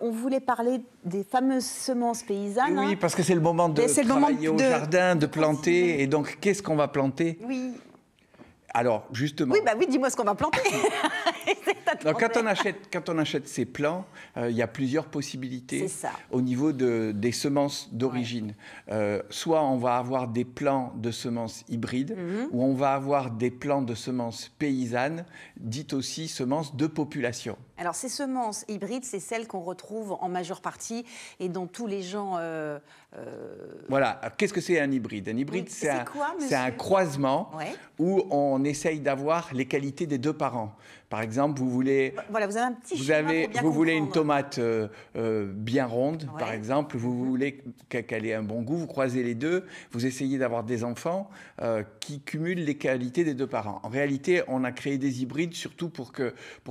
On voulait parler des fameuses semences paysannes. Oui, parce que c'est le moment de travailler au jardin, de planter. Et donc, qu'est-ce qu'on va planter? Oui. Alors, justement... Oui, bah oui, dis-moi ce qu'on va planter. Donc, quand on achète ces plants, il y a plusieurs possibilités au niveau des semences d'origine. Ouais. Soit on va avoir des plants de semences hybrides, ou on va avoir des plants de semences paysannes, dites aussi semences de population. Alors, ces semences hybrides, c'est celles qu'on retrouve en majeure partie et dont tous les gens... Voilà. Qu'est-ce que c'est un hybride? Un hybride, oui, c'est un croisement où on essaye d'avoir les qualités des deux parents. Par exemple, vous voulez... Voilà, vous avez un petit schéma pour vous voulez une tomate bien ronde, par exemple. Vous voulez qu'elle ait un bon goût. Vous croisez les deux. Vous essayez d'avoir des enfants qui cumulent les qualités des deux parents. En réalité, on a créé des hybrides surtout pour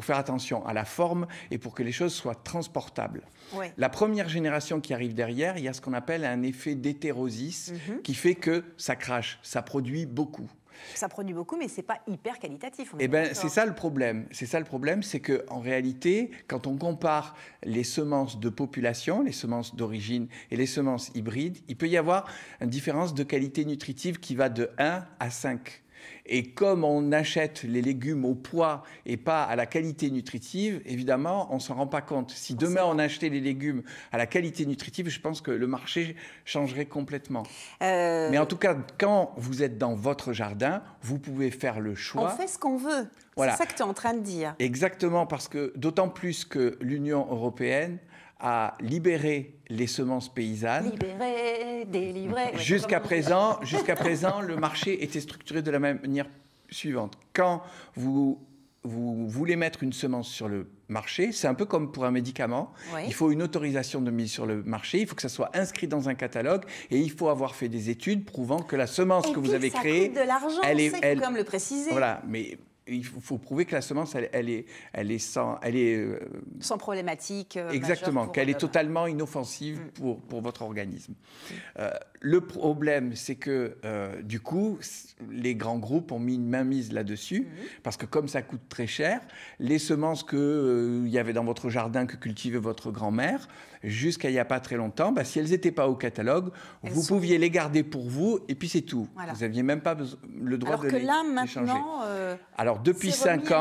faire attention à la forme et pour que les choses soient transportables. Ouais. La première génération qui arrive derrière, il y a ce qu'on appelle un effet d'hétérosis qui fait que ça crache, ça produit beaucoup. Ça produit beaucoup, mais ce n'est pas hyper qualitatif. Eh bien, c'est ça le problème. C'est ça le problème, c'est qu'en réalité, quand on compare les semences de population, les semences d'origine et les semences hybrides, il peut y avoir une différence de qualité nutritive qui va de 1 à 5. Et comme on achète les légumes au poids et pas à la qualité nutritive, évidemment, on ne s'en rend pas compte. Si demain on achetait les légumes à la qualité nutritive, je pense que le marché changerait complètement. Mais en tout cas, quand vous êtes dans votre jardin, vous pouvez faire le choix. On fait ce qu'on veut. Voilà. C'est ça que tu es en train de dire. Exactement, parce que d'autant plus que l'Union européenne a libéré les semences paysannes. Libéré, délivré. Jusqu'à présent, le marché était structuré de la manière suivante. Quand vous voulez mettre une semence sur le marché, c'est un peu comme pour un médicament. Oui. Il faut une autorisation de mise sur le marché, il faut que ça soit inscrit dans un catalogue et il faut avoir fait des études prouvant que la semence que vous avez créée... Et puis ça coûte de l'argent, il faut quand même le préciser. Voilà, mais... il faut prouver que la semence, elle est sans problématique. Exactement, qu'elle est totalement inoffensive pour votre organisme. Le problème, c'est que du coup, les grands groupes ont mis une mainmise là-dessus, parce que comme ça coûte très cher, les semences qu'il y avait dans votre jardin, que cultivait votre grand-mère, jusqu'à il n'y a pas très longtemps, bah, si elles n'étaient pas au catalogue, vous pouviez les garder pour vous, et puis c'est tout. Voilà. Vous n'aviez même pas le droit de les changer. Alors que là, maintenant... Alors, depuis 5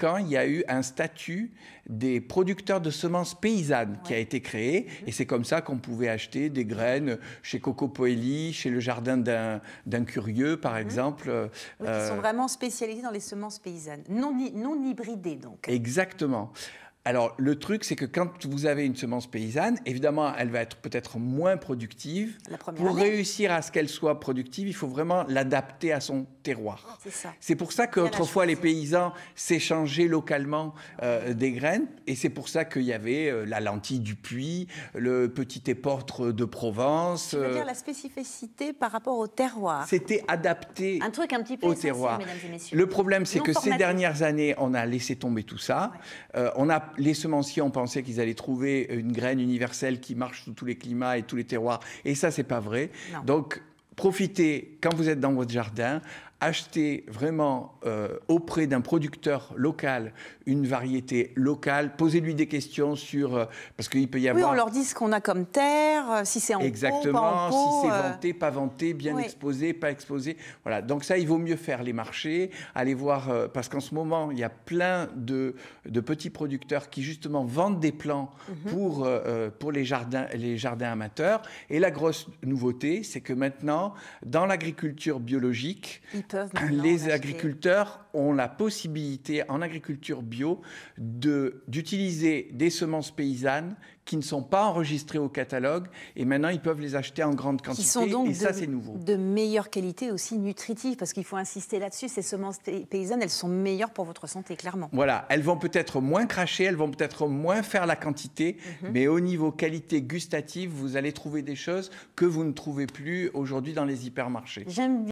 ans, il y a eu un statut des producteurs de semences paysannes qui a été créé. Et c'est comme ça qu'on pouvait acheter des graines chez Coco Poelli, chez le jardin d'un curieux, par exemple. Qui sont vraiment spécialisés dans les semences paysannes, non hybridées, donc. Exactement. Alors, le truc, c'est que quand vous avez une semence paysanne, évidemment, elle va être peut-être moins productive. Pour réussir à ce qu'elle soit productive, il faut vraiment l'adapter à son terroir. C'est pour ça qu'autrefois, les paysans s'échangeaient localement des graines. Et c'est pour ça qu'il y avait la lentille du Puy, le petit épeautre de Provence. Tu veux dire la spécificité par rapport au terroir. C'était adapté un truc un petit peu au terroir. Mesdames et messieurs. Le problème, c'est que ces dernières années, on a laissé tomber tout ça. Les semenciers ont pensé qu'ils allaient trouver une graine universelle qui marche sous tous les climats et tous les terroirs. Et ça, c'est pas vrai. Non. Donc, profitez, quand vous êtes dans votre jardin, achetez vraiment auprès d'un producteur local une variété locale. Posez-lui des questions sur... parce qu'il peut y avoir... Oui, on leur dit ce qu'on a comme terre, si c'est en exactement, pot, pas en pot, si c'est vanté, pas vanté, bien exposé, pas exposé. Voilà. Donc ça, il vaut mieux faire les marchés, aller voir... parce qu'en ce moment, il y a plein de petits producteurs qui, justement, vendent des plants pour les jardins amateurs. Et la grosse nouveauté, c'est que maintenant, dans l'agriculture biologique... les agriculteurs ont la possibilité, en agriculture bio, d'utiliser des semences paysannes qui ne sont pas enregistrées au catalogue et maintenant ils peuvent les acheter en grande quantité. Qui sont donc et ça, c'est nouveau. De meilleure qualité aussi nutritive, parce qu'il faut insister là-dessus, ces semences paysannes, elles sont meilleures pour votre santé, clairement. Voilà, elles vont peut-être moins cracher, elles vont peut-être moins faire la quantité, mais au niveau qualité gustative, vous allez trouver des choses que vous ne trouvez plus aujourd'hui dans les hypermarchés. J'aime bien.